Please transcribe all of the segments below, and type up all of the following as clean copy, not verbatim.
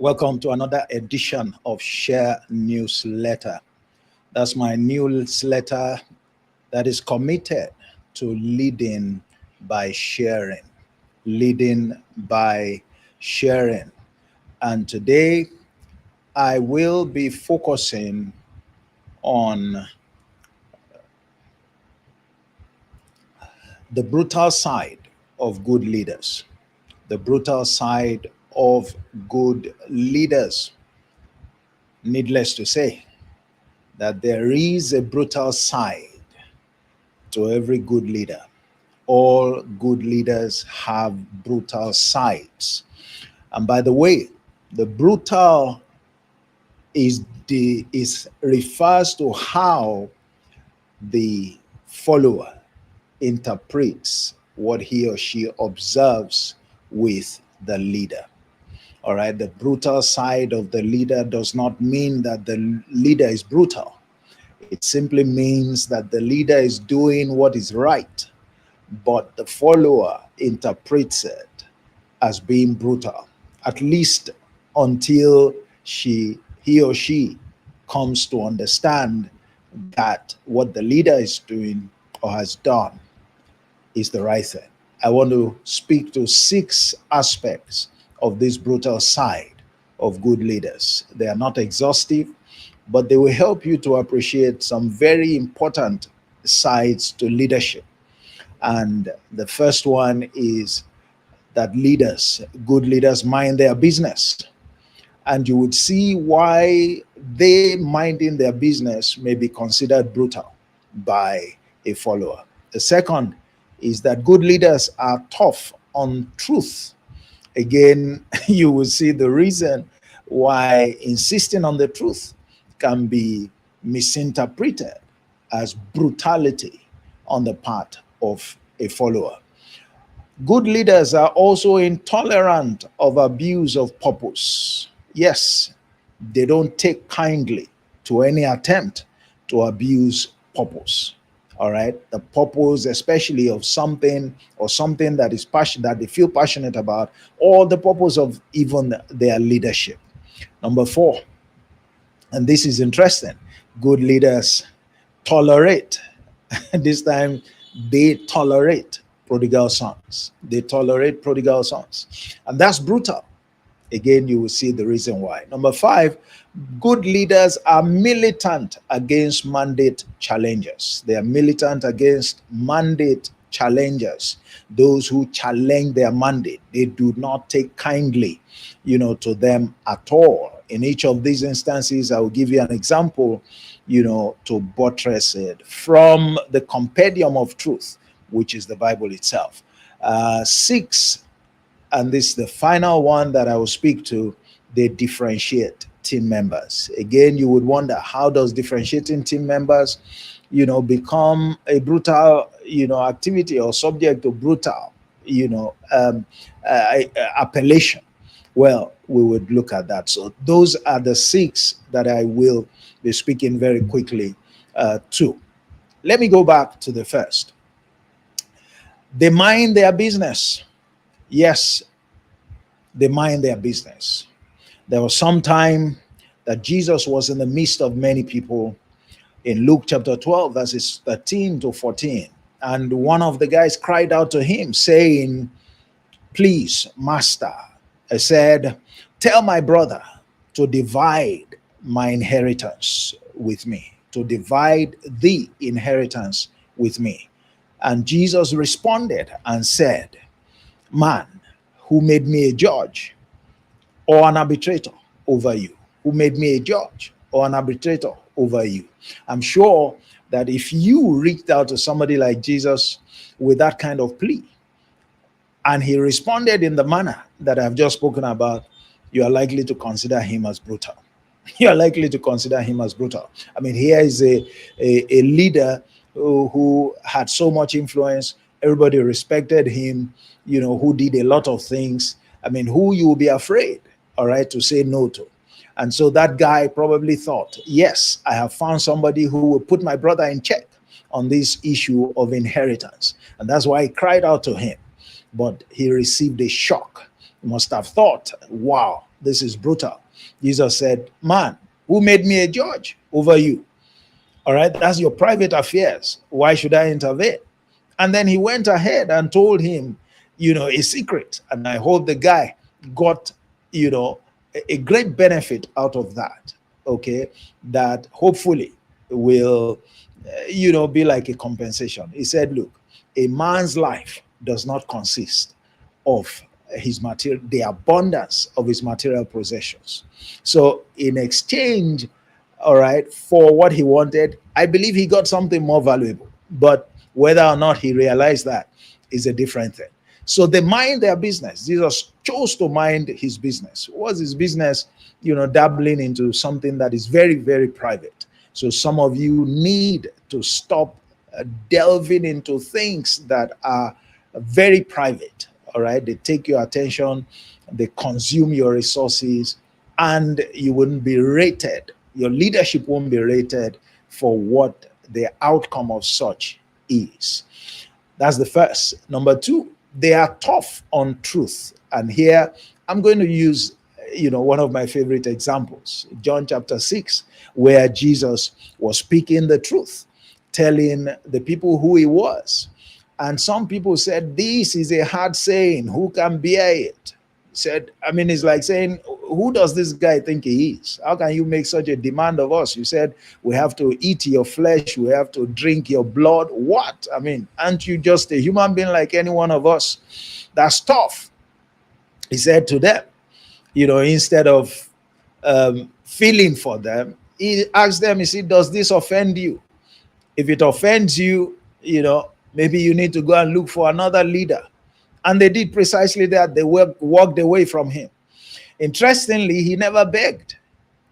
Welcome to another edition of Share Newsletter. That's my newsletter that is committed to leading by sharing. Leading by sharing. And today I will be focusing on the brutal side of good leaders. The brutal side of good leaders. Needless to say, that there is a brutal side to every good leader. All good leaders have brutal sides. And by the way, the brutal refers to how the follower interprets what he or she observes with the leader. All right, the brutal side of the leader does not mean that the leader is brutal. It simply means that the leader is doing what is right, but the follower interprets it as being brutal, at least until he or she comes to understand that what the leader is doing or has done is the right thing. I want to speak to 6 aspects of this brutal side of good leaders. They are not exhaustive, but they will help you to appreciate some very important sides to leadership. And the first one is that good leaders, mind their business. And you would see why they minding their business may be considered brutal by a follower. The second is that good leaders are tough on truth. Again, you will see the reason why insisting on the truth can be misinterpreted as brutality on the part of a follower. Good leaders are also intolerant of abuse of purpose. Yes, they don't take kindly to any attempt to abuse purpose. All right, the purpose, especially of something or something that is passion that they feel passionate about, or the purpose of even their leadership. Number 4, and this is interesting, good leaders tolerate. This time they tolerate prodigal sons. They tolerate prodigal sons. And that's brutal. Again, you will see the reason why. Number 5, good leaders are militant against mandate challengers. They are militant against mandate challengers. Those who challenge their mandate, they do not take kindly, to them at all. In each of these instances, I will give you an example, to buttress it from the compendium of truth, which is the Bible itself. 6, and this is the final one that I will speak to, they differentiate team members. Again, you would wonder, how does differentiating team members, become a brutal, activity or subject to brutal, appellation? Well, we would look at that. So those are the 6 that I will be speaking very quickly to. Let me go back to the first. They mind their business. Yes, they mind their business. There was some time that Jesus was in the midst of many people in Luke chapter 12, verses 13 to 14. And one of the guys cried out to him, saying, "Please, Master," I said, "tell my brother to divide my inheritance with me, to divide the inheritance with me." And Jesus responded and said, "Man, who made me a judge or an arbitrator over you? Who made me a judge or an arbitrator over you?" I'm sure that if you reached out to somebody like Jesus with that kind of plea, and he responded in the manner that I've just spoken about, you are likely to consider him as brutal. You are likely to consider him as brutal. I mean, here is a leader who had so much influence. Everybody respected him, who did a lot of things. I mean, who you will be afraid, all right, to say no to. And so that guy probably thought, yes, I have found somebody who will put my brother in check on this issue of inheritance. And that's why he cried out to him. But he received a shock He must have thought, wow, this is brutal. Jesus said, man, who made me a judge over you? All right, that's your private affairs. Why should I intervene? And then he went ahead and told him, a secret. And I hope the guy got, a great benefit out of that. Okay, that hopefully will, be like a compensation. He said, look, a man's life does not consist of the abundance of his material possessions. So in exchange, all right, for what he wanted, I believe he got something more valuable. But whether or not he realized that is a different thing. So they mind their business. Jesus chose to mind his business. What's his business? Dabbling into something that is very, very private. So some of you need to stop delving into things that are very private. All right, they take your attention, they consume your resources, and you wouldn't be rated. Your leadership won't be rated for what the outcome of such is. That's the first. Number two, they are tough on truth. And here I'm going to use, one of my favorite examples, John chapter 6, where Jesus was speaking the truth, telling the people who he was. And some people said, this is a hard saying. Who can bear it? He said, it's like saying, who does this guy think he is? How can you make such a demand of us? You said, we have to eat your flesh. We have to drink your blood. What? Aren't you just a human being like any one of us? That's tough. He said to them, instead of feeling for them, he asked them, he said, does this offend you? If it offends you, maybe you need to go and look for another leader. And they did precisely that. They walked away from him. Interestingly, he never begged.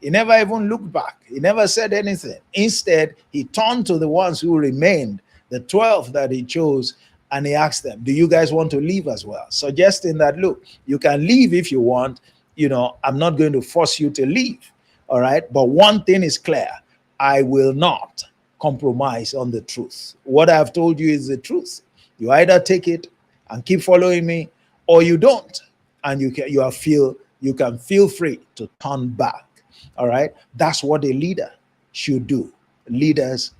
He never even looked back. He never said anything. Instead, he turned to the ones who remained, the 12 that he chose, and he asked them, do you guys want to leave as well? Suggesting that, look, you can leave if you want. I'm not going to force you to leave. All right. But one thing is clear. I will not compromise on the truth. What I've told you is the truth. You either take it and keep following me, or you don't, and you can feel free to turn back. All right, that's what a leader should do. Good leaders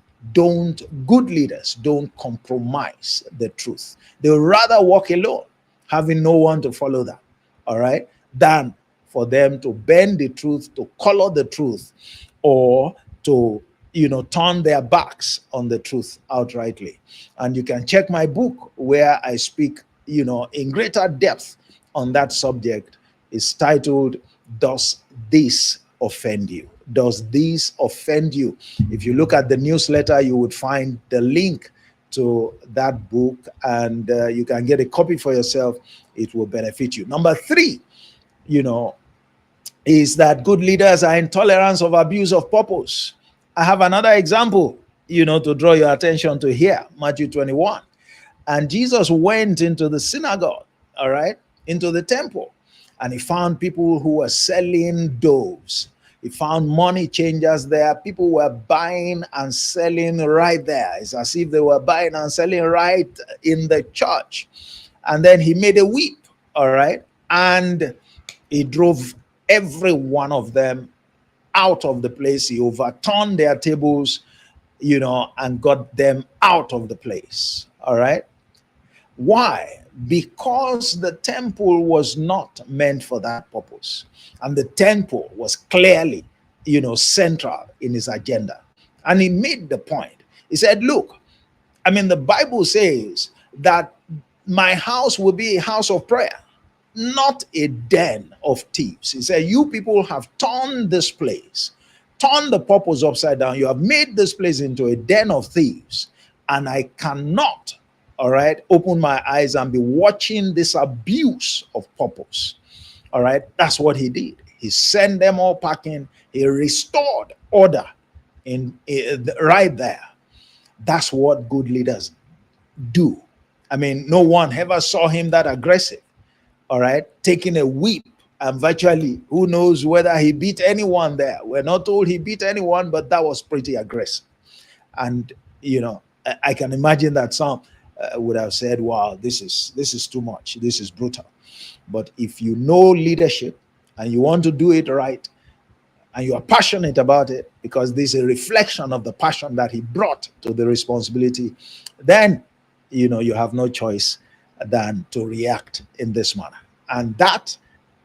don't compromise the truth. They'll rather walk alone, having no one to follow them. All right, than for them to bend the truth, to color the truth, or to turn their backs on the truth outrightly. And you can check my book where I speak, in greater depth on that subject. It's titled, Does This Offend You? Does this offend you? If you look at the newsletter, you would find the link to that book, and you can get a copy for yourself. It will benefit you. Number three, is that good leaders are intolerant of abuse of purpose. I have another example, to draw your attention to here, Matthew 21. And Jesus went into the synagogue, all right, into the temple, and he found people who were selling doves. He found money changers there. People were buying and selling right there. It's as if they were buying and selling right in the church. And then he made a whip, all right, and he drove every one of them out of the place. He overturned their tables, and got them out of the place. All right. Why? Because the temple was not meant for that purpose. And the temple was clearly, central in his agenda. And he made the point. He said, look, the Bible says that my house will be a house of prayer, not a den of thieves. He said, you people have turned this place, turned the purpose upside down. You have made this place into a den of thieves. And I cannot, all right, open my eyes and be watching this abuse of purpose. All right, that's what he did. He sent them all packing. He restored order right there. That's what good leaders do. No one ever saw him that aggressive. All right, taking a whip, and virtually, who knows whether he beat anyone there. We're not told he beat anyone, but that was pretty aggressive. And I can imagine that some would have said, wow, this is too much. This is brutal. But if you know leadership and you want to do it right, and you are passionate about it, because this is a reflection of the passion that he brought to the responsibility, then you have no choice than to react in this manner. And that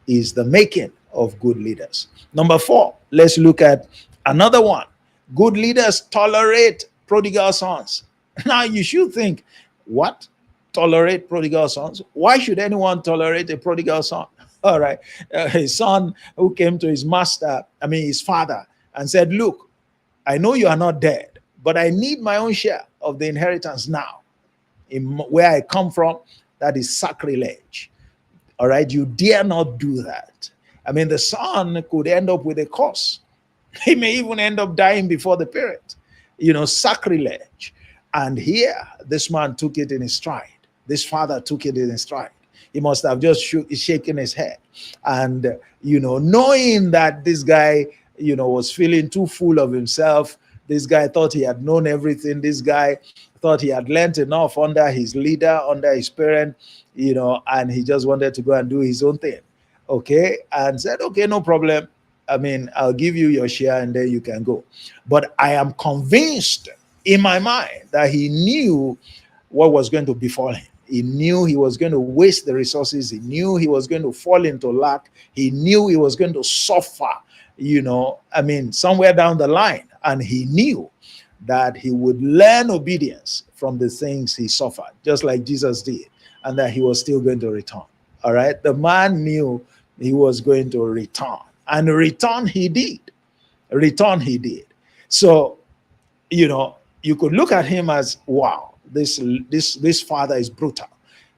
is the making of good leaders. Number 4, let's look at another one. Good leaders tolerate prodigal sons. Now you should think, what? Tolerate prodigal sons? Why should anyone tolerate a prodigal son? All right. His son who came to his his father, and said, look, I know you are not dead, but I need my own share of the inheritance now. Where I come from, that is sacrilege. All right. You dare not do that. The son could end up with a curse. He may even end up dying before the parent. Sacrilege. And here, this man took it in his stride. This father took it in his stride. He must have just shaken his head. And, knowing that this guy, was feeling too full of himself. This guy thought he had known everything. This guy thought he had learned enough under his leader, under his parent, and he just wanted to go and do his own thing. Okay. And said, okay, no problem. I'll give you your share and then you can go. But I am convinced in my mind that he knew what was going to befall him. He knew he was going to waste the resources. He knew he was going to fall into lack. He knew he was going to suffer, somewhere down the line. And he knew that he would learn obedience from the things he suffered, just like Jesus did, and that he was still going to return. All right. The man knew he was going to return, and return he did. Return he did. So, you could look at him as, wow, this father is brutal.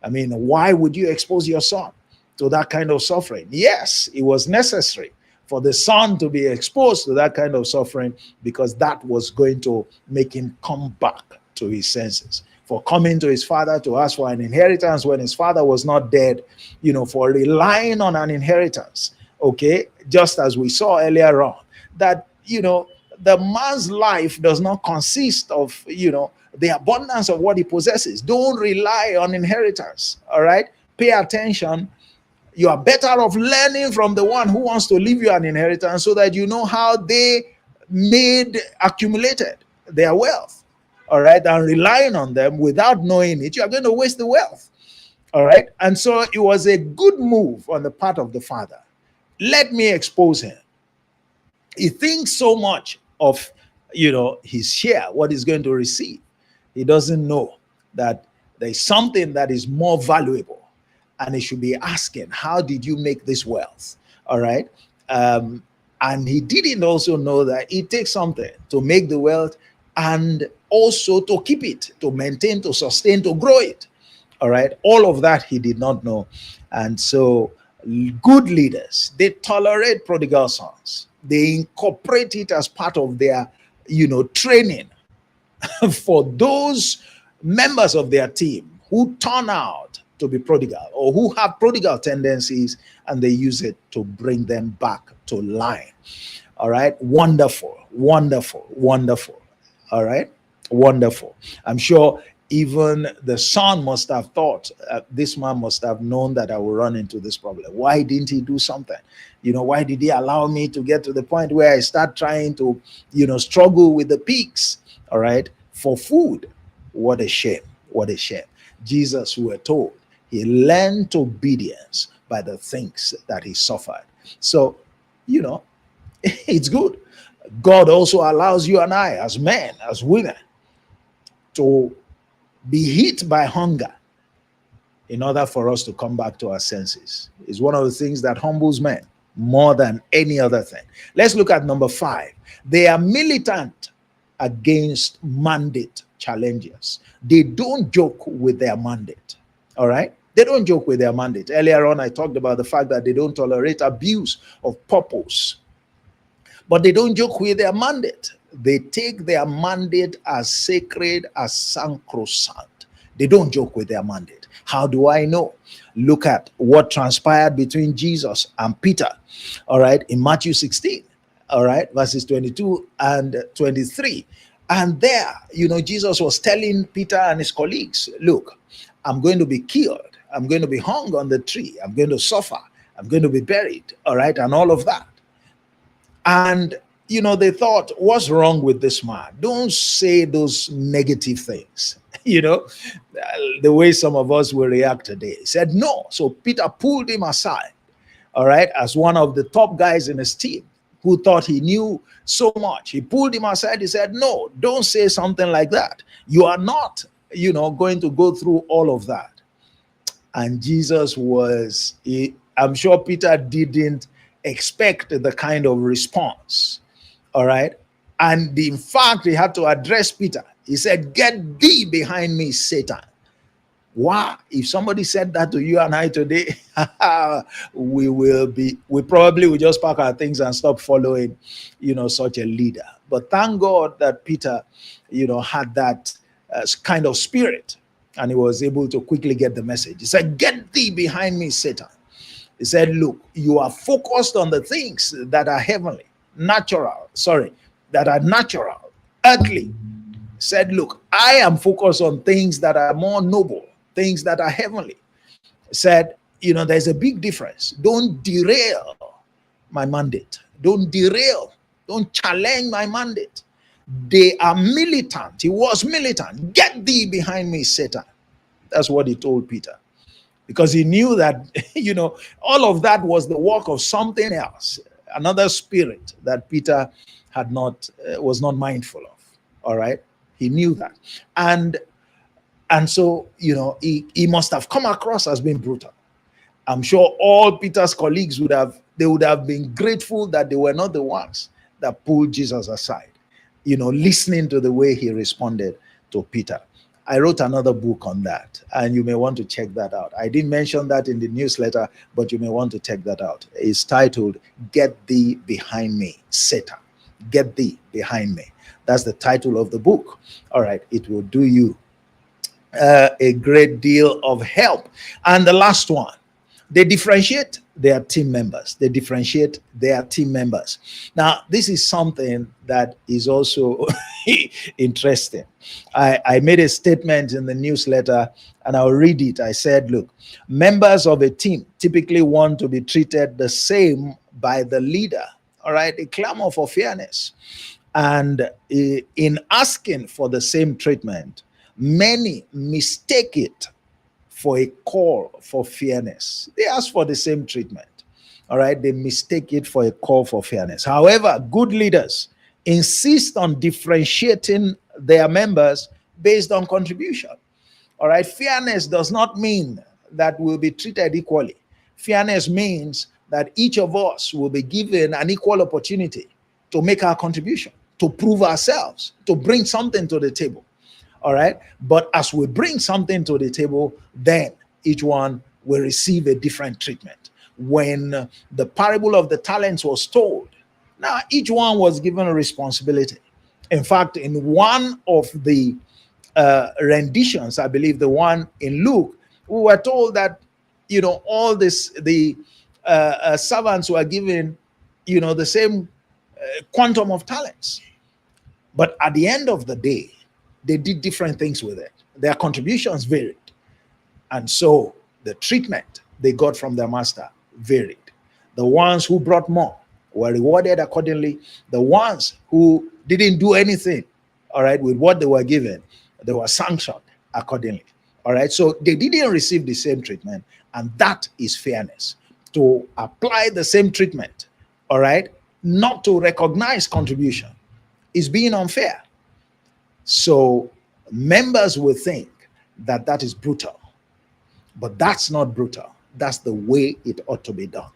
Why would you expose your son to that kind of suffering? Yes, it was necessary for the son to be exposed to that kind of suffering, because that was going to make him come back to his senses. For coming to his father to ask for an inheritance when his father was not dead, for relying on an inheritance. Okay, just as we saw earlier on, that, the man's life does not consist of, the abundance of what he possesses. Don't rely on inheritance. All right. Pay attention. You are better off learning from the one who wants to leave you an inheritance, so that you know how they accumulated their wealth. All right. And relying on them without knowing it, you are going to waste the wealth. All right. And so it was a good move on the part of the father. Let me expose him. He thinks so much of, his share, what he's going to receive. He doesn't know that there's something that is more valuable, and he should be asking, how did you make this wealth? All right. And he didn't also know that it takes something to make the wealth, and also to keep it, to maintain, to sustain, to grow it. All right. All of that he did not know. And so good leaders, they tolerate prodigal sons. They incorporate it as part of their, training for those members of their team who turn out to be prodigal, or who have prodigal tendencies, and they use it to bring them back to line. All right. Wonderful, wonderful, wonderful. All right. Wonderful. I'm sure even the son must have thought, this man must have known that I will run into this problem. Why didn't he do something? Why did he allow me to get to the point where I start trying to, struggle with the pigs, all right, for food? What a shame. What a shame. Jesus, we were told, he learned obedience by the things that he suffered. So, it's good. God also allows you and I, as men, as women, to be hit by hunger in order for us to come back to our senses. It's one of the things that humbles men more than any other thing. Let's look at number 5. They are militant against mandate challenges. They don't joke with their mandate. All right. They don't joke with their mandate. Earlier on, I talked about the fact that they don't tolerate abuse of purpose, but they don't joke with their mandate. They take their mandate as sacred, as sacrosanct. They don't joke with their mandate. How do I know? Look at what transpired between Jesus and Peter, all right, in Matthew 16, all right, verses 22 and 23. And there, Jesus was telling Peter and his colleagues, look, I'm going to be killed. I'm going to be hung on the tree. I'm going to suffer. I'm going to be buried. All right. And all of that. And, they thought, what's wrong with this man? Don't say those negative things. The way some of us will react today. He said, no. So Peter pulled him aside, all right, as one of the top guys in his team who thought he knew so much. He pulled him aside. He said, no, don't say something like that. You are not, going to go through all of that. And Jesus I'm sure Peter didn't expect the kind of response. All right. And in fact, he had to address Peter. He said, get thee behind me, Satan. Wow. If somebody said that to you and I today, we probably will just pack our things and stop following, such a leader. But thank God that Peter, had that kind of spirit, and he was able to quickly get the message. He said, get thee behind me, Satan. He said, look, you are focused on the things that are heavenly, that are natural, earthly. He said, look, I am focused on things that are more noble, things that are heavenly. He said, there's a big difference. Don't derail my mandate. Don't challenge my mandate. They are militant. He was militant. Get thee behind me, Satan. That's what he told Peter. Because he knew that, all of that was the work of something else, another spirit that Peter was not mindful of. All right. He knew that. And so, he must have come across as being brutal. I'm sure all Peter's colleagues would have been grateful that they were not the ones that pulled Jesus aside, listening to the way he responded to Peter. I wrote another book on that, and you may want to check that out. I didn't mention that in the newsletter, but you may want to check that out. It's titled, Get Thee Behind Me, Satan. Get Thee Behind Me. That's the title of the book. All right, it will do you a great deal of help. And the last one, they differentiate their team members. Now, this is something that is also interesting. I made a statement in the newsletter, and I'll read it. I said, look, members of a team typically want to be treated the same by the leader. All right, a clamor for fairness. And in asking for the same treatment, many mistake it for a call for fairness. They ask for the same treatment. All right, they mistake it for a call for fairness. However, good leaders insist on differentiating their members based on contribution. All right, fairness does not mean that we'll be treated equally. Fairness means that each of us will be given an equal opportunity to make our contribution, to prove ourselves, to bring something to the table. All right. But as we bring something to the table, then each one will receive a different treatment. When the parable of the talents was told, now each one was given a responsibility. In fact, in one of the renditions, I believe the one in Luke, we were told that, all the servants were given, the same quantum of talents. But at the end of the day, they did different things with it. Their contributions varied. And so the treatment they got from their master varied. The ones who brought more were rewarded accordingly. The ones who didn't do anything, all right, with what they were given, they were sanctioned accordingly. All right. So they didn't receive the same treatment. And that is fairness. To apply the same treatment, all right, not to recognize contribution is being unfair. So members will think that that is brutal, but that's not brutal. That's the way it ought to be done.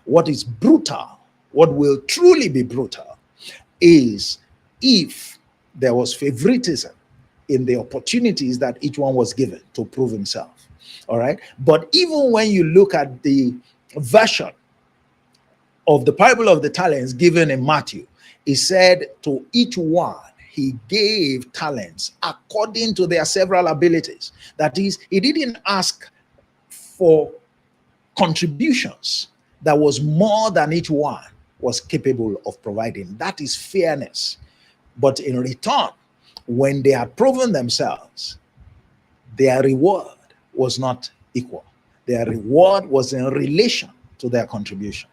What is brutal, what will truly be brutal, is if there was favoritism in the opportunities that each one was given to prove himself. All right. But even when you look at the version of the parable of the talents given in Matthew, it said to each one, he gave talents according to their several abilities. That is, he didn't ask for contributions that was more than each one was capable of providing. That is fairness. But in return, when they had proven themselves, their reward was not equal. Their reward was in relation to their contribution.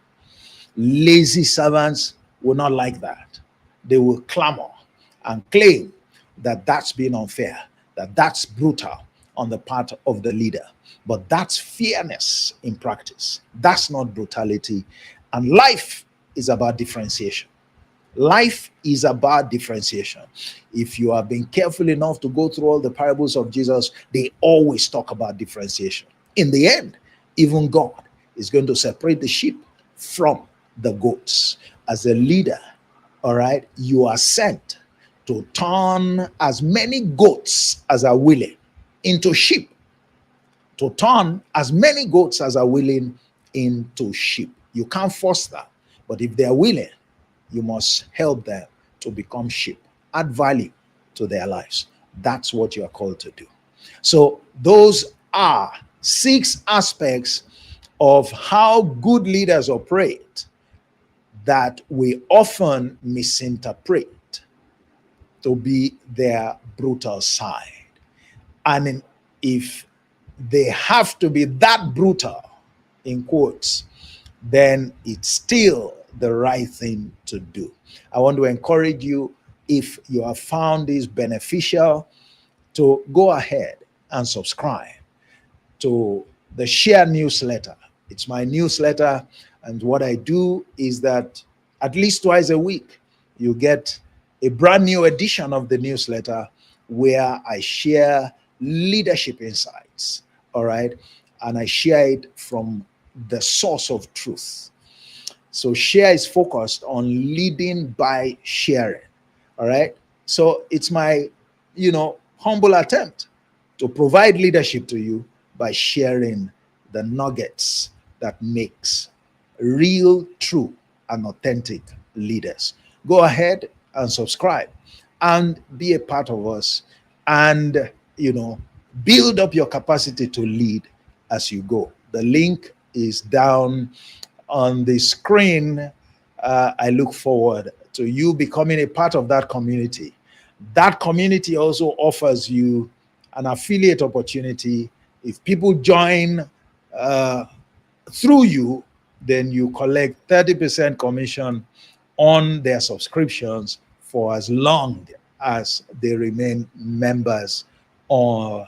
Lazy servants will not like that. They will clamor and claim that that's being unfair, that that's brutal on the part of the leader. But that's fairness in practice. That's not brutality. And life is about differentiation. Life is about differentiation. If you have been careful enough to go through all the parables of Jesus, they always talk about differentiation. In the end, even God is going to separate the sheep from the goats. As a leader, all right, you are sent to turn as many goats as are willing into sheep. To turn as many goats as are willing into sheep. You can't force that. But if they're willing, you must help them to become sheep, add value to their lives. That's what you are called to do. So those are 6 aspects of how good leaders operate that we often misinterpret to be their brutal side. And if they have to be that brutal, in quotes, then it's still the right thing to do. I want to encourage you, if you have found this beneficial, to go ahead and subscribe to the Share newsletter. It's my newsletter, and what I do is that at least twice a week, you get a brand new edition of the newsletter where I share leadership insights, all right? And I share it from the source of truth. So Share is focused on leading by sharing, all right? So it's my, humble attempt to provide leadership to you by sharing the nuggets that makes real, true, and authentic leaders. Go ahead and subscribe and be a part of us, and build up your capacity to lead as you go. The link is down on the screen. I look forward to you becoming a part of that community. That community also offers you an affiliate opportunity. If people join through you, then you collect 30% commission on their subscriptions for as long as they remain members of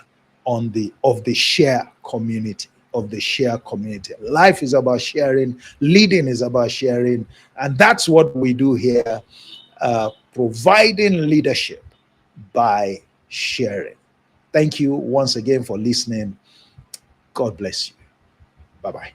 the Share community. Life is about sharing, leading is about sharing, and that's what we do here, providing leadership by sharing. Thank you once again for listening. God bless you. Bye-bye.